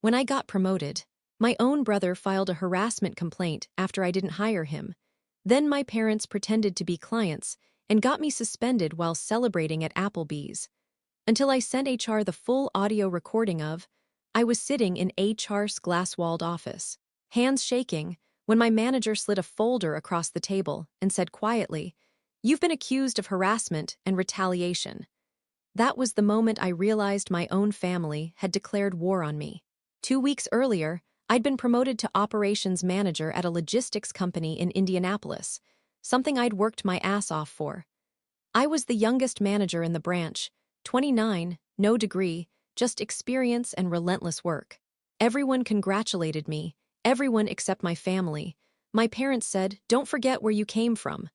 When I got promoted, my own brother filed a harassment complaint after I didn't hire him. Then my parents pretended to be clients and got me suspended while celebrating at Applebee's. Until I sent HR the full audio recording of, I was sitting in HR's glass-walled office, hands shaking, when my manager slid a folder across the table and said quietly, "You've been accused of harassment and retaliation." That was the moment I realized my own family had declared war on me. 2 weeks earlier, I'd been promoted to operations manager at a logistics company in Indianapolis, something I'd worked my ass off for. I was the youngest manager in the branch, 29, no degree, just experience and relentless work. Everyone congratulated me, everyone except my family. My parents said, "Don't forget where you came from."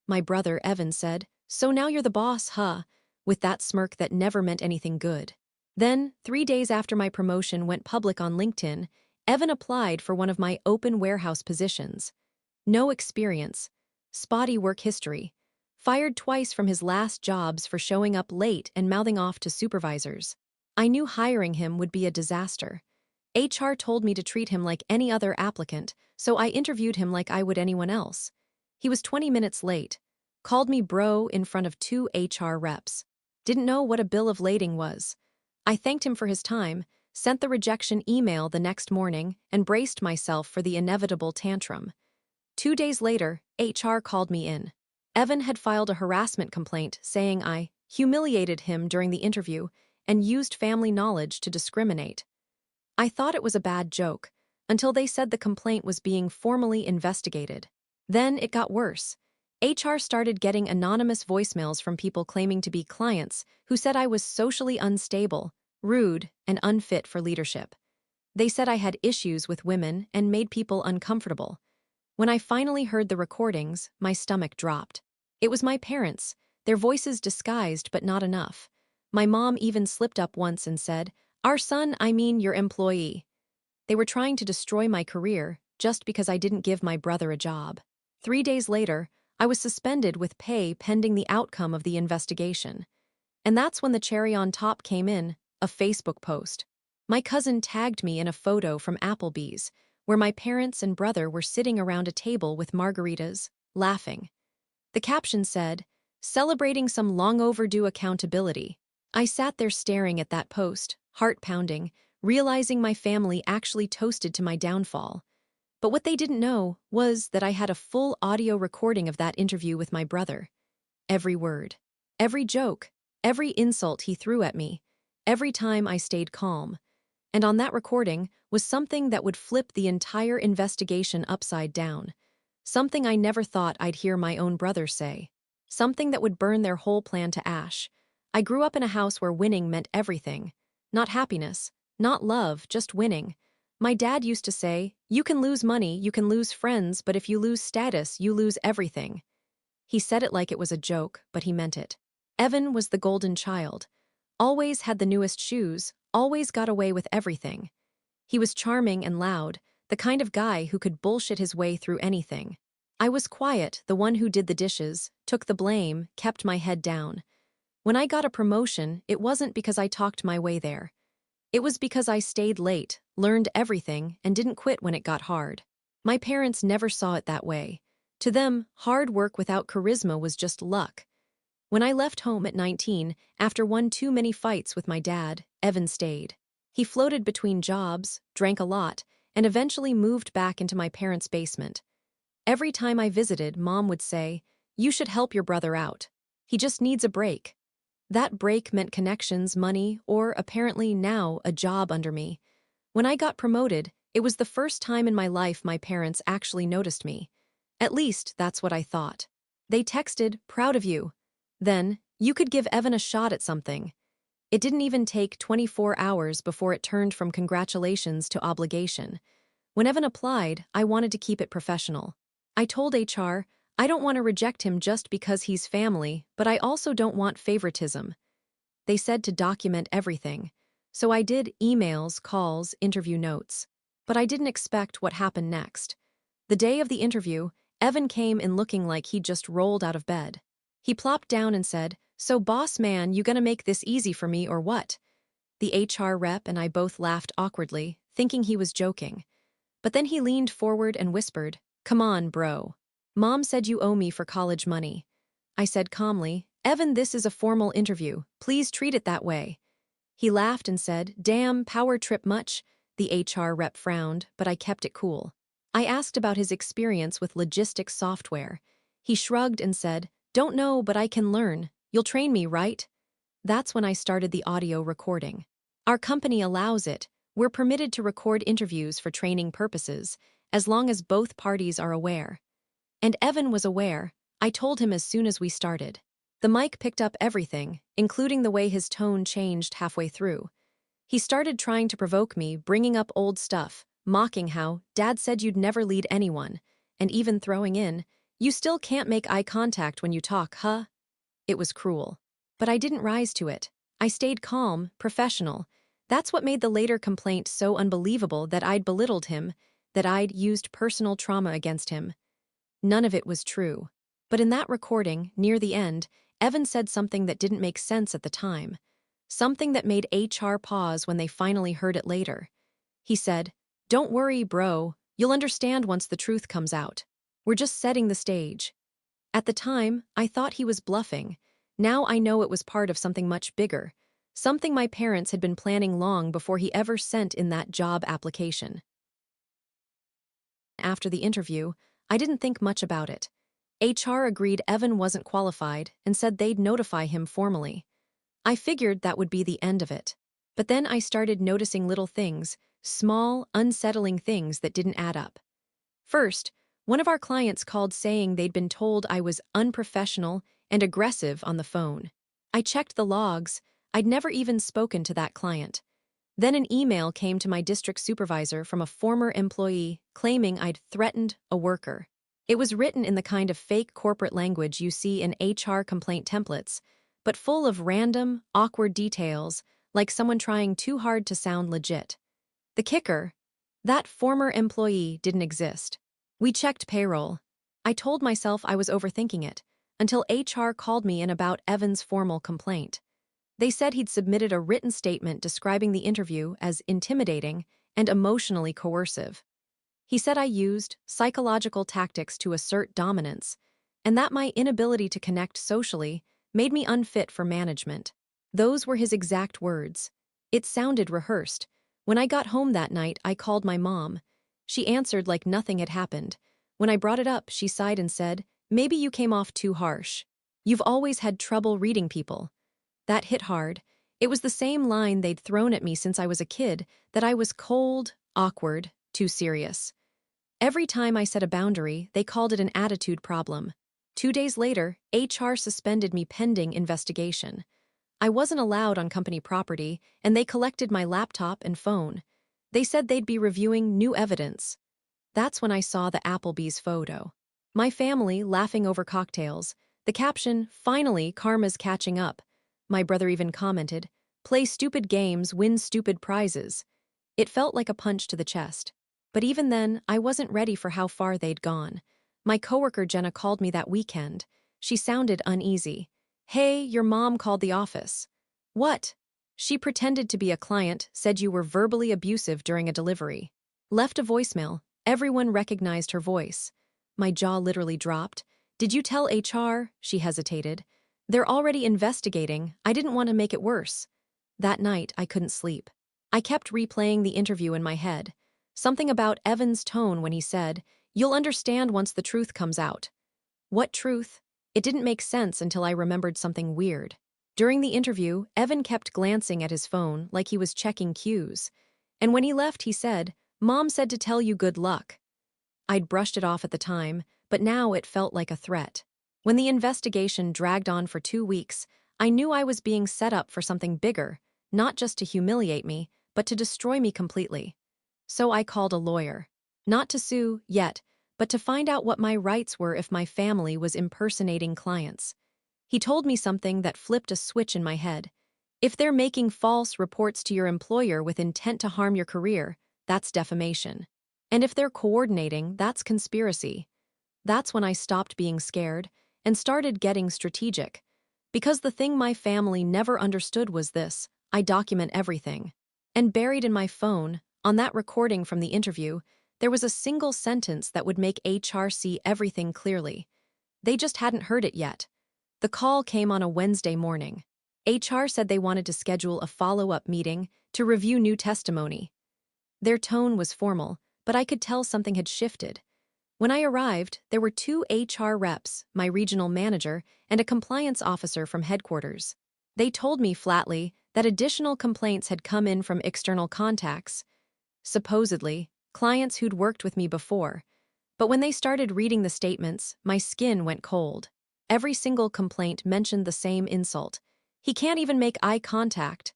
My brother, Evan, said, "So now you're the boss, huh?" with that smirk that never meant anything good. Then, 3 days after my promotion went public on LinkedIn, Evan applied for one of my open warehouse positions. No experience, spotty work history, fired twice from his last jobs for showing up late and mouthing off to supervisors. I knew hiring him would be a disaster. HR told me to treat him like any other applicant, so I interviewed him like I would anyone else. He was 20 minutes late, called me bro in front of 2 HR reps. Didn't know what a bill of lading was. I thanked him for his time, sent the rejection email the next morning, and braced myself for the inevitable tantrum. 2 days later, HR called me in. Evan had filed a harassment complaint saying I humiliated him during the interview and used family knowledge to discriminate. I thought it was a bad joke, until they said the complaint was being formally investigated. Then it got worse. HR started getting anonymous voicemails from people claiming to be clients who said I was socially unstable, rude, and unfit for leadership. They said I had issues with women and made people uncomfortable. When I finally heard the recordings, my stomach dropped. It was my parents, their voices disguised but not enough. My mom even slipped up once and said, "Our son, I mean your employee." They were trying to destroy my career just because I didn't give my brother a job. 3 days later, I was suspended with pay pending the outcome of the investigation. And that's when the cherry on top came in, a Facebook post. My cousin tagged me in a photo from Applebee's, where my parents and brother were sitting around a table with margaritas, laughing. The caption said, "Celebrating some long overdue accountability." I sat there staring at that post, heart pounding, realizing my family actually toasted to my downfall. But what they didn't know was that I had a full audio recording of that interview with my brother. Every word, every joke, every insult he threw at me, every time I stayed calm. And on that recording was something that would flip the entire investigation upside down. Something I never thought I'd hear my own brother say. Something that would burn their whole plan to ash. I grew up in a house where winning meant everything. Not happiness, not love, just winning. My dad used to say, "You can lose money, you can lose friends, but if you lose status, you lose everything." He said it like it was a joke, but he meant it. Evan was the golden child. Always had the newest shoes, always got away with everything. He was charming and loud, the kind of guy who could bullshit his way through anything. I was quiet, the one who did the dishes, took the blame, kept my head down. When I got a promotion, it wasn't because I talked my way there. It was because I stayed late, learned everything, and didn't quit when it got hard. My parents never saw it that way. To them, hard work without charisma was just luck. When I left home at 19, after one too many fights with my dad, Evan stayed. He floated between jobs, drank a lot, and eventually moved back into my parents' basement. Every time I visited, Mom would say, "You should help your brother out. He just needs a break." That break meant connections, money, or, apparently now, a job under me. When I got promoted, it was the first time in my life my parents actually noticed me. At least, that's what I thought. They texted, "Proud of you." Then, "You could give Evan a shot at something." It didn't even take 24 hours before it turned from congratulations to obligation. When Evan applied, I wanted to keep it professional. I told HR, I don't want to reject him just because he's family, but I also don't want favoritism. They said to document everything. So I did emails, calls, interview notes. But I didn't expect what happened next. The day of the interview, Evan came in looking like he'd just rolled out of bed. He plopped down and said, "So boss man, you gonna make this easy for me or what?" The HR rep and I both laughed awkwardly, thinking he was joking. But then he leaned forward and whispered, "Come on, bro. Mom said you owe me for college money." I said calmly, "Evan, this is a formal interview. Please treat it that way." He laughed and said, "Damn, power trip much?" The HR rep frowned, but I kept it cool. I asked about his experience with logistics software. He shrugged and said, "Don't know, but I can learn. You'll train me, right?" That's when I started the audio recording. Our company allows it. We're permitted to record interviews for training purposes, as long as both parties are aware. And Evan was aware. I told him as soon as we started. The mic picked up everything, including the way his tone changed halfway through. He started trying to provoke me, bringing up old stuff, mocking how Dad said you'd never lead anyone, and even throwing in, "You still can't make eye contact when you talk, huh?" It was cruel. But I didn't rise to it. I stayed calm, professional. That's what made the later complaint so unbelievable, that I'd belittled him, that I'd used personal trauma against him. None of it was true. But in that recording, near the end, Evan said something that didn't make sense at the time. Something that made HR pause when they finally heard it later. He said, "Don't worry, bro. You'll understand once the truth comes out. We're just setting the stage." At the time, I thought he was bluffing. Now I know it was part of something much bigger. Something my parents had been planning long before he ever sent in that job application. After the interview, I didn't think much about it. HR agreed Evan wasn't qualified and said they'd notify him formally. I figured that would be the end of it. But then I started noticing little things, small, unsettling things that didn't add up. First, one of our clients called saying they'd been told I was unprofessional and aggressive on the phone. I checked the logs. I'd never even spoken to that client. Then an email came to my district supervisor from a former employee claiming I'd threatened a worker. It was written in the kind of fake corporate language you see in HR complaint templates, but full of random, awkward details, like someone trying too hard to sound legit. The kicker? That former employee didn't exist. We checked payroll. I told myself I was overthinking it, until HR called me in about Evan's formal complaint. They said he'd submitted a written statement describing the interview as intimidating and emotionally coercive. He said I used psychological tactics to assert dominance, and that my inability to connect socially made me unfit for management. Those were his exact words. It sounded rehearsed. When I got home that night, I called my mom. She answered like nothing had happened. When I brought it up, she sighed and said, "Maybe you came off too harsh. You've always had trouble reading people." That hit hard. It was the same line they'd thrown at me since I was a kid, that I was cold, awkward, too serious. Every time I set a boundary, they called it an attitude problem. 2 days later, HR suspended me pending investigation. I wasn't allowed on company property, and they collected my laptop and phone. They said they'd be reviewing new evidence. That's when I saw the Applebee's photo. My family laughing over cocktails. The caption, "Finally, karma's catching up." My brother even commented, "Play stupid games, win stupid prizes." It felt like a punch to the chest. But even then, I wasn't ready for how far they'd gone. My coworker Jenna called me that weekend. She sounded uneasy. "Hey, your mom called the office." "What?" "She pretended to be a client, said you were verbally abusive during a delivery." Left a voicemail. Everyone recognized her voice. My jaw literally dropped. "Did you tell HR?" She hesitated. "They're already investigating. I didn't want to make it worse." That night, I couldn't sleep. I kept replaying the interview in my head. Something about Evan's tone when he said, "You'll understand once the truth comes out." What truth? It didn't make sense until I remembered something weird. During the interview, Evan kept glancing at his phone like he was checking cues. And when he left, he said, "Mom said to tell you good luck." I'd brushed it off at the time, but now it felt like a threat. When the investigation dragged on for 2 weeks, I knew I was being set up for something bigger, not just to humiliate me, but to destroy me completely. So I called a lawyer. Not to sue, yet, but to find out what my rights were if my family was impersonating clients. He told me something that flipped a switch in my head. If they're making false reports to your employer with intent to harm your career, that's defamation. And if they're coordinating, that's conspiracy. That's when I stopped being scared and started getting strategic. Because the thing my family never understood was this: I document everything. And buried in my phone, On that recording from the interview, there was a single sentence that would make HR see everything clearly. They just hadn't heard it yet. The call came on a Wednesday morning. HR said they wanted to schedule a follow-up meeting to review new testimony. Their tone was formal, but I could tell something had shifted. When I arrived, there were 2 HR reps, my regional manager, and a compliance officer from headquarters. They told me flatly that additional complaints had come in from external contacts, supposedly, clients who'd worked with me before. But when they started reading the statements, my skin went cold. Every single complaint mentioned the same insult. "He can't even make eye contact."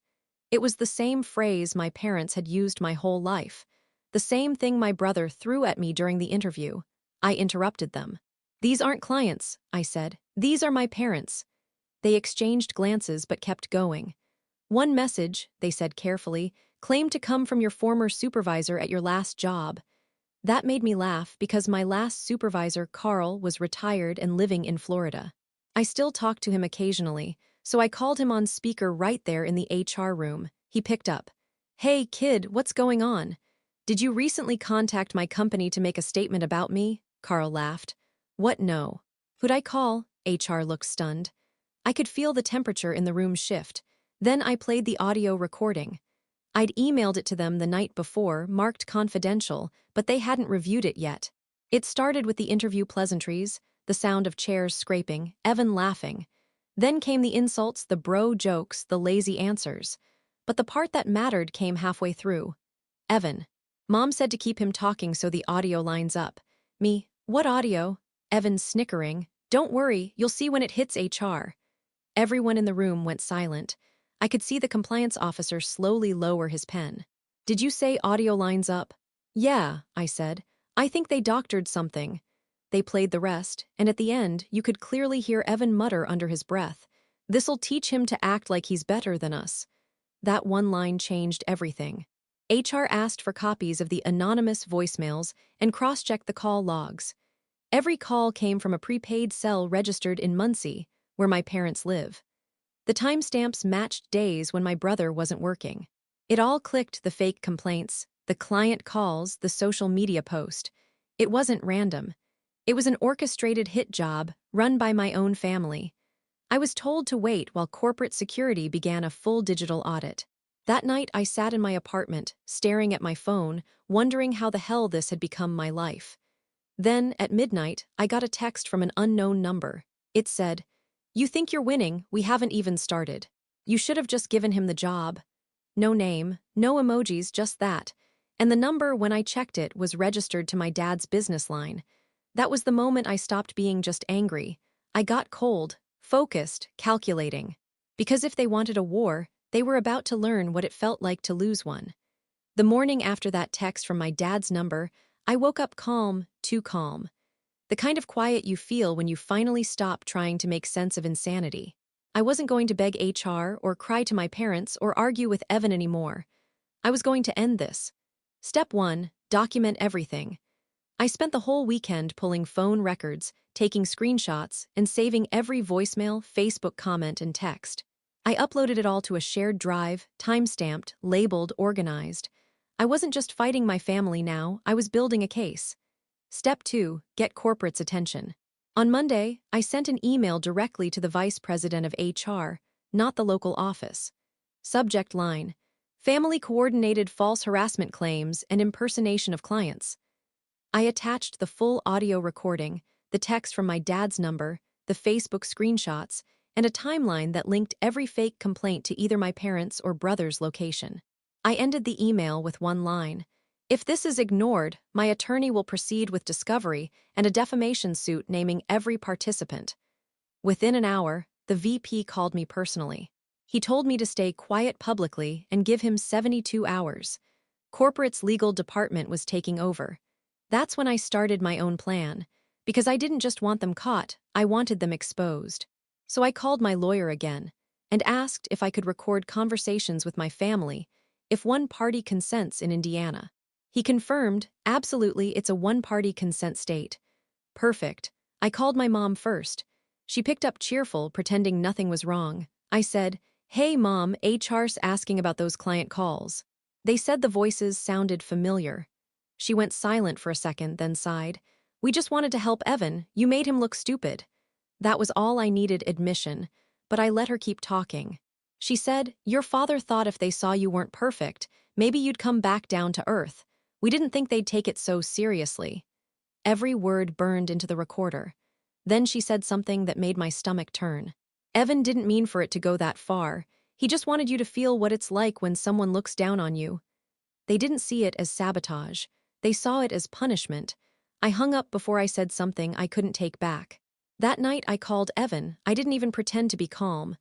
It was the same phrase my parents had used my whole life. The same thing my brother threw at me during the interview. I interrupted them. "These aren't clients," I said. "These are my parents." They exchanged glances but kept going. "One message," they said carefully, "claimed to come from your former supervisor at your last job." That made me laugh because my last supervisor, Carl, was retired and living in Florida. I still talked to him occasionally, so I called him on speaker right there in the HR room. He picked up. "Hey, kid, what's going on? Did you recently contact my company to make a statement about me?" Carl laughed. "What, no? Who'd I call?" HR looked stunned. I could feel the temperature in the room shift. Then I played the audio recording. I'd emailed it to them the night before, marked confidential, but they hadn't reviewed it yet. It started with the interview pleasantries, the sound of chairs scraping, Evan laughing. Then came the insults, the bro jokes, the lazy answers. But the part that mattered came halfway through. "Evan. Mom said to keep him talking so the audio lines up." Me, "What audio?" Evan snickering. "Don't worry, you'll see when it hits HR." Everyone in the room went silent. I could see the compliance officer slowly lower his pen. "Did you say audio lines up?" "Yeah," I said. "I think they doctored something." They played the rest, and at the end, you could clearly hear Evan mutter under his breath, "This'll teach him to act like he's better than us." That one line changed everything. HR asked for copies of the anonymous voicemails and cross-checked the call logs. Every call came from a prepaid cell registered in Muncie, where my parents live. The timestamps matched days when my brother wasn't working. It all clicked: the fake complaints, the client calls, the social media post. It wasn't random. It was an orchestrated hit job run by my own family. I was told to wait while corporate security began a full digital audit. That night, I sat in my apartment, staring at my phone, wondering how the hell this had become my life. Then, at midnight, I got a text from an unknown number. It said, "You think you're winning, we haven't even started. You should have just given him the job." No name, no emojis, just that. And the number, when I checked it, was registered to my dad's business line. That was the moment I stopped being just angry. I got cold, focused, calculating. Because if they wanted a war, they were about to learn what it felt like to lose one. The morning after that text from my dad's number, I woke up calm, too calm. The kind of quiet you feel when you finally stop trying to make sense of insanity. I wasn't going to beg HR or cry to my parents or argue with Evan anymore. I was going to end this. Step 1, document everything. I spent the whole weekend pulling phone records, taking screenshots, and saving every voicemail, Facebook comment, and text. I uploaded it all to a shared drive, time-stamped, labeled, organized. I wasn't just fighting my family now, I was building a case. Step 2, get corporate's attention. On Monday, I sent an email directly to the vice president of HR, not the local office. Subject line: family coordinated false harassment claims and impersonation of clients. I attached the full audio recording, the text from my dad's number, the Facebook screenshots, and a timeline that linked every fake complaint to either my parents' or brother's location. I ended the email with one line: "If this is ignored, my attorney will proceed with discovery and a defamation suit naming every participant." Within an hour, the VP called me personally. He told me to stay quiet publicly and give him 72 hours. Corporate's legal department was taking over. That's when I started my own plan. Because I didn't just want them caught, I wanted them exposed. So I called my lawyer again and asked if I could record conversations with my family if one party consents in Indiana. He confirmed, absolutely, it's a one-party consent state. Perfect. I called my mom first. She picked up cheerful, pretending nothing was wrong. I said, "Hey Mom, HR's asking about those client calls." They said the voices sounded familiar. She went silent for a second, then sighed. We just wanted to help Evan. You made him look stupid. That was all I needed, admission, but I let her keep talking. She said, your father thought if they saw you weren't perfect, maybe you'd come back down to earth. We didn't think they'd take it so seriously. Every word burned into the recorder. Then she said something that made my stomach turn. Evan didn't mean for it to go that far. He just wanted you to feel what it's like when someone looks down on you. They didn't see it as sabotage. They saw it as punishment. I hung up before I said something I couldn't take back. That night I called Evan. I didn't even pretend to be calm.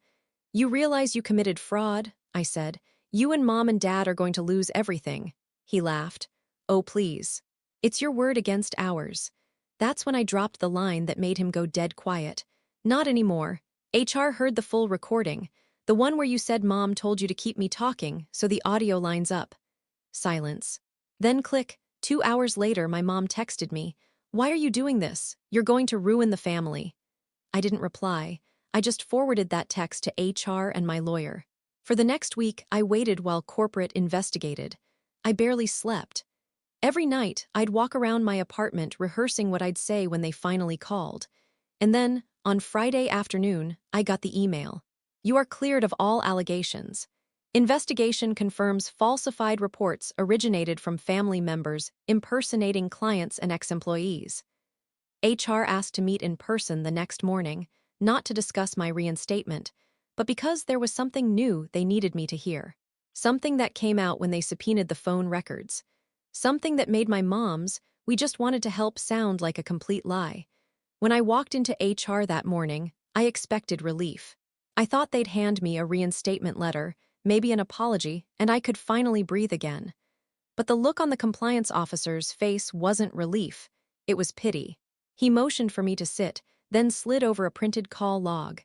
You realize you committed fraud, I said. You and Mom and Dad are going to lose everything. He laughed. Oh, please. It's your word against ours. That's when I dropped the line that made him go dead quiet. Not anymore. HR heard the full recording, the one where you said Mom told you to keep me talking, so the audio lines up. Silence. Then click. 2 hours later, my mom texted me. Why are you doing this? You're going to ruin the family. I didn't reply. I just forwarded that text to HR and my lawyer. For the next week, I waited while corporate investigated. I barely slept. Every night, I'd walk around my apartment rehearsing what I'd say when they finally called. And then, on Friday afternoon, I got the email. You are cleared of all allegations. Investigation confirms falsified reports originated from family members impersonating clients and ex-employees. HR asked to meet in person the next morning, not to discuss my reinstatement, but because there was something new they needed me to hear. Something that came out when they subpoenaed the phone records. Something that made my mom's, we just wanted to help, sound like a complete lie. When I walked into HR that morning, I expected relief. I thought they'd hand me a reinstatement letter, maybe an apology, and I could finally breathe again. But the look on the compliance officer's face wasn't relief. It was pity. He motioned for me to sit, then slid over a printed call log.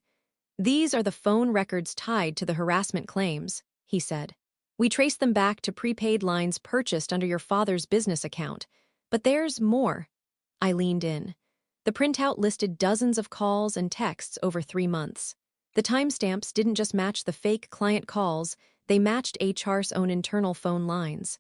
These are the phone records tied to the harassment claims, he said. We traced them back to prepaid lines purchased under your father's business account. But there's more. I leaned in. The printout listed dozens of calls and texts over 3 months. The timestamps didn't just match the fake client calls, they matched HR's own internal phone lines.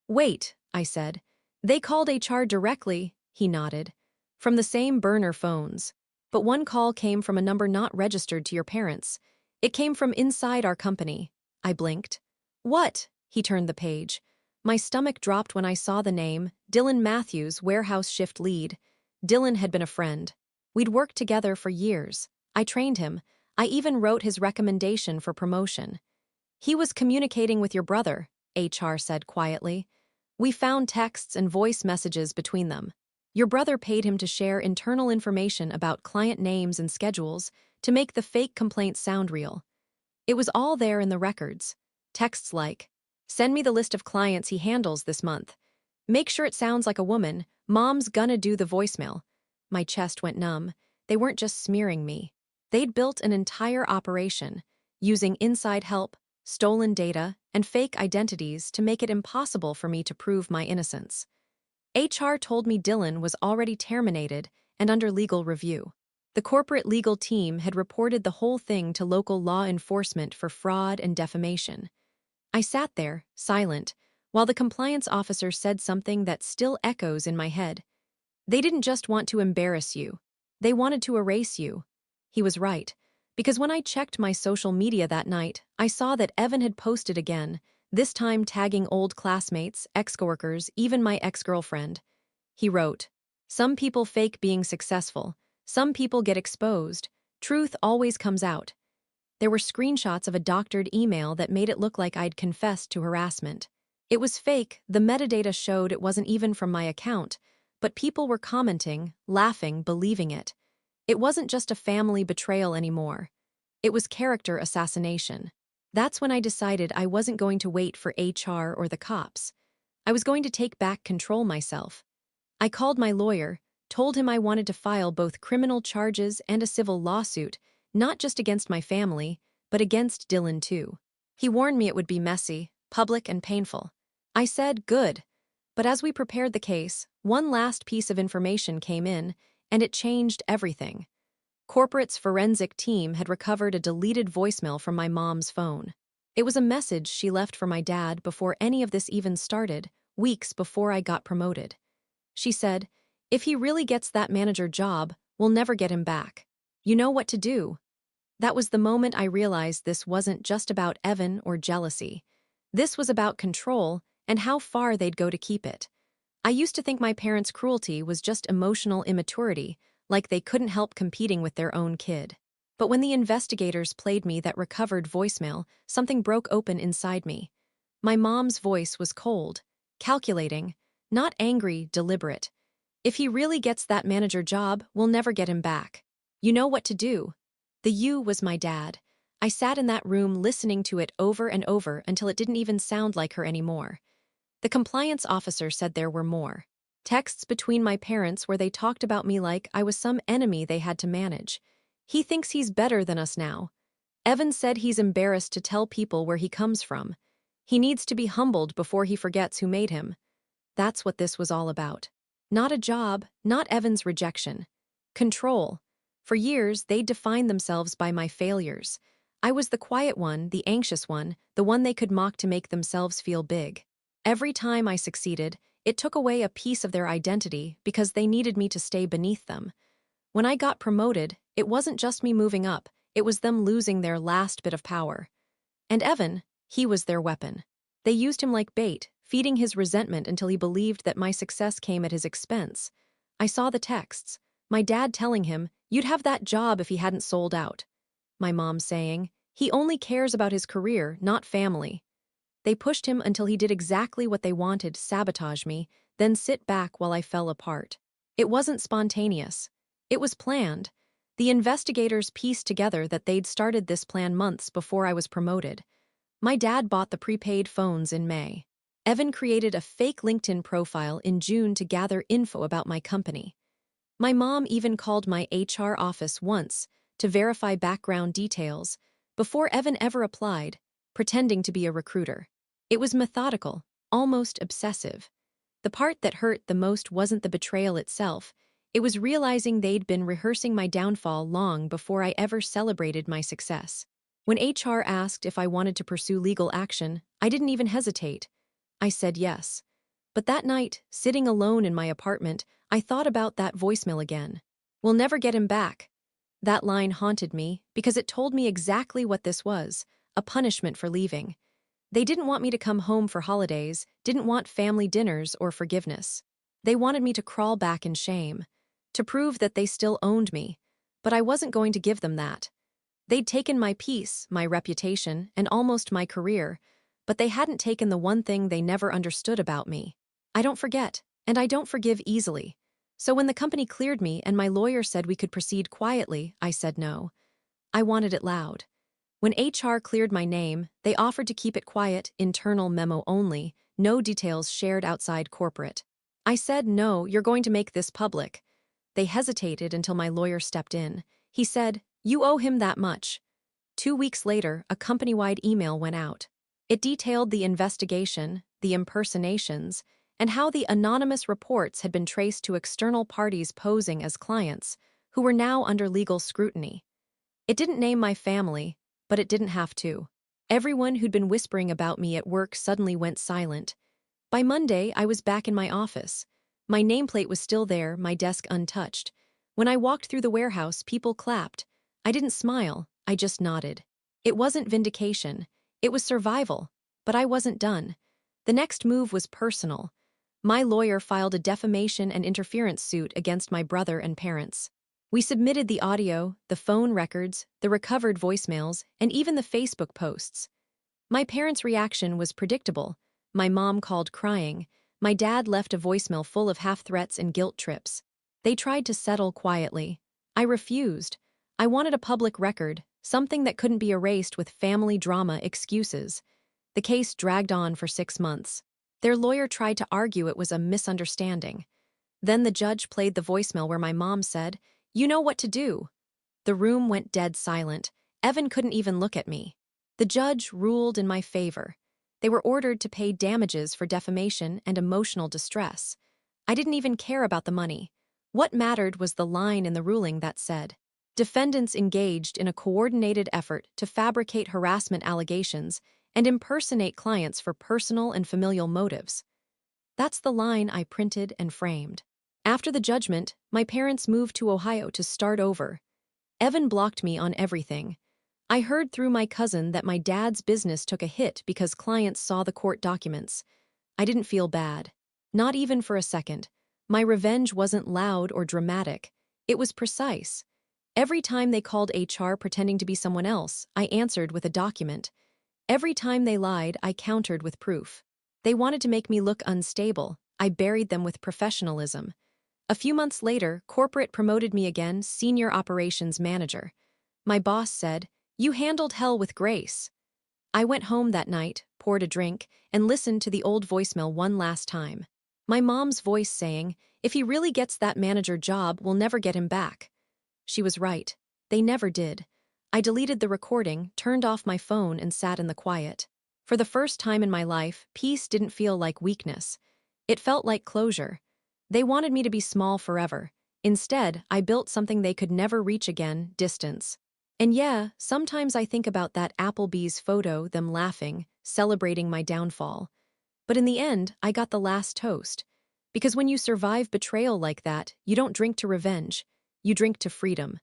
Wait, I said. They called HR directly, he nodded. From the same burner phones. But one call came from a number not registered to your parents. It came from inside our company. I blinked. What? He turned the page. My stomach dropped when I saw the name, Dylan Matthews, warehouse shift lead. Dylan had been a friend. We'd worked together for years. I trained him. I even wrote his recommendation for promotion. He was communicating with your brother, HR said quietly. We found texts and voice messages between them. Your brother paid him to share internal information about client names and schedules to make the fake complaints sound real. It was all there in the records. Texts like, send me the list of clients he handles this month. Make sure it sounds like a woman. Mom's gonna do the voicemail. My chest went numb. They weren't just smearing me. They'd built an entire operation, using inside help, stolen data, and fake identities to make it impossible for me to prove my innocence. HR told me Dylan was already terminated and under legal review. The corporate legal team had reported the whole thing to local law enforcement for fraud and defamation. I sat there, silent, while the compliance officer said something that still echoes in my head. They didn't just want to embarrass you. They wanted to erase you. He was right, because when I checked my social media that night, I saw that Evan had posted again, this time tagging old classmates, ex-coworkers, even my ex-girlfriend. He wrote, some people fake being successful. Some people get exposed. Truth always comes out. There were screenshots of a doctored email that made it look like I'd confessed to harassment. It was fake. The metadata showed it wasn't even from my account, but people were commenting, laughing, believing it. It wasn't just a family betrayal anymore. It was character assassination. That's when I decided I wasn't going to wait for HR or the cops. I was going to take back control myself. I called my lawyer, told him I wanted to file both criminal charges and a civil lawsuit, not just against my family, but against Dylan too. He warned me it would be messy, public, and painful. I said, good. But as we prepared the case, one last piece of information came in, and it changed everything. Corporate's forensic team had recovered a deleted voicemail from my mom's phone. It was a message she left for my dad before any of this even started, weeks before I got promoted. She said, "If he really gets that manager job, we'll never get him back. You know what to do." That was the moment I realized this wasn't just about Evan or jealousy. This was about control and how far they'd go to keep it. I used to think my parents' cruelty was just emotional immaturity, like they couldn't help competing with their own kid. But when the investigators played me that recovered voicemail, something broke open inside me. My mom's voice was cold, calculating, not angry, deliberate. "If he really gets that manager job, we'll never get him back. You know what to do." The "you" was my dad. I sat in that room listening to it over and over until it didn't even sound like her anymore. The compliance officer said there were more. Texts between my parents where they talked about me like I was some enemy they had to manage. "He thinks he's better than us now. Evan said he's embarrassed to tell people where he comes from. He needs to be humbled before he forgets who made him." That's what this was all about. Not a job, not Evan's rejection. Control. For years, they'd defined themselves by my failures. I was the quiet one, the anxious one, the one they could mock to make themselves feel big. Every time I succeeded, it took away a piece of their identity because they needed me to stay beneath them. When I got promoted, it wasn't just me moving up, it was them losing their last bit of power. And Evan, he was their weapon. They used him like bait, feeding his resentment until he believed that my success came at his expense. I saw the texts. My dad telling him, "You'd have that job if he hadn't sold out." My mom saying, "He only cares about his career, not family." They pushed him until he did exactly what they wanted, sabotage me, then sit back while I fell apart. It wasn't spontaneous. It was planned. The investigators pieced together that they'd started this plan months before I was promoted. My dad bought the prepaid phones in May. Evan created a fake LinkedIn profile in June to gather info about my company. My mom even called my HR office once to verify background details before Evan ever applied, pretending to be a recruiter. It was methodical, almost obsessive. The part that hurt the most wasn't the betrayal itself. It was realizing they'd been rehearsing my downfall long before I ever celebrated my success. When HR asked if I wanted to pursue legal action, I didn't even hesitate. I said yes. But that night, sitting alone in my apartment, I thought about that voicemail again. "We'll never get him back." That line haunted me because it told me exactly what this was, a punishment for leaving. They didn't want me to come home for holidays, didn't want family dinners or forgiveness. They wanted me to crawl back in shame, to prove that they still owned me, but I wasn't going to give them that. They'd taken my peace, my reputation, and almost my career, but they hadn't taken the one thing they never understood about me. I don't forget, and I don't forgive easily. So when the company cleared me and my lawyer said we could proceed quietly, I said no. I wanted it loud. When HR cleared my name, they offered to keep it quiet, internal memo only, no details shared outside corporate. I said, "No, you're going to make this public." They hesitated until my lawyer stepped in. He said, "You owe him that much." 2 weeks later, a company-wide email went out. It detailed the investigation, the impersonations, and how the anonymous reports had been traced to external parties posing as clients, who were now under legal scrutiny. It didn't name my family, but it didn't have to. Everyone who'd been whispering about me at work suddenly went silent. By Monday, I was back in my office. My nameplate was still there, my desk untouched. When I walked through the warehouse, people clapped. I didn't smile, I just nodded. It wasn't vindication. It was survival. But I wasn't done. The next move was personal. My lawyer filed a defamation and interference suit against my brother and parents. We submitted the audio, the phone records, the recovered voicemails, and even the Facebook posts. My parents' reaction was predictable. My mom called crying. My dad left a voicemail full of half-threats and guilt trips. They tried to settle quietly. I refused. I wanted a public record, something that couldn't be erased with family drama excuses. The case dragged on for 6 months. Their lawyer tried to argue it was a misunderstanding. Then the judge played the voicemail where my mom said, "You know what to do." The room went dead silent. Evan couldn't even look at me. The judge ruled in my favor. They were ordered to pay damages for defamation and emotional distress. I didn't even care about the money. What mattered was the line in the ruling that said, "Defendants engaged in a coordinated effort to fabricate harassment allegations and impersonate clients for personal and familial motives. That's the line I printed and framed. After the judgment, my parents moved to Ohio to start over. Evan blocked me on everything. I heard through my cousin that my dad's business took a hit because clients saw the court documents. I didn't feel bad. Not even for a second. My revenge wasn't loud or dramatic. It was precise. Every time they called HR pretending to be someone else, I answered with a document. Every time they lied, I countered with proof. They wanted to make me look unstable. I buried them with professionalism. A few months later, corporate promoted me again, senior operations manager. My boss said, "You handled hell with grace." I went home that night, poured a drink, and listened to the old voicemail one last time. My mom's voice saying, "If he really gets that manager job, we'll never get him back." She was right. They never did. I deleted the recording, turned off my phone, and sat in the quiet. For the first time in my life, peace didn't feel like weakness. It felt like closure. They wanted me to be small forever. Instead, I built something they could never reach again: distance. And yeah, sometimes I think about that Applebee's photo, them laughing, celebrating my downfall. But in the end, I got the last toast. Because when you survive betrayal like that, you don't drink to revenge. You drink to freedom.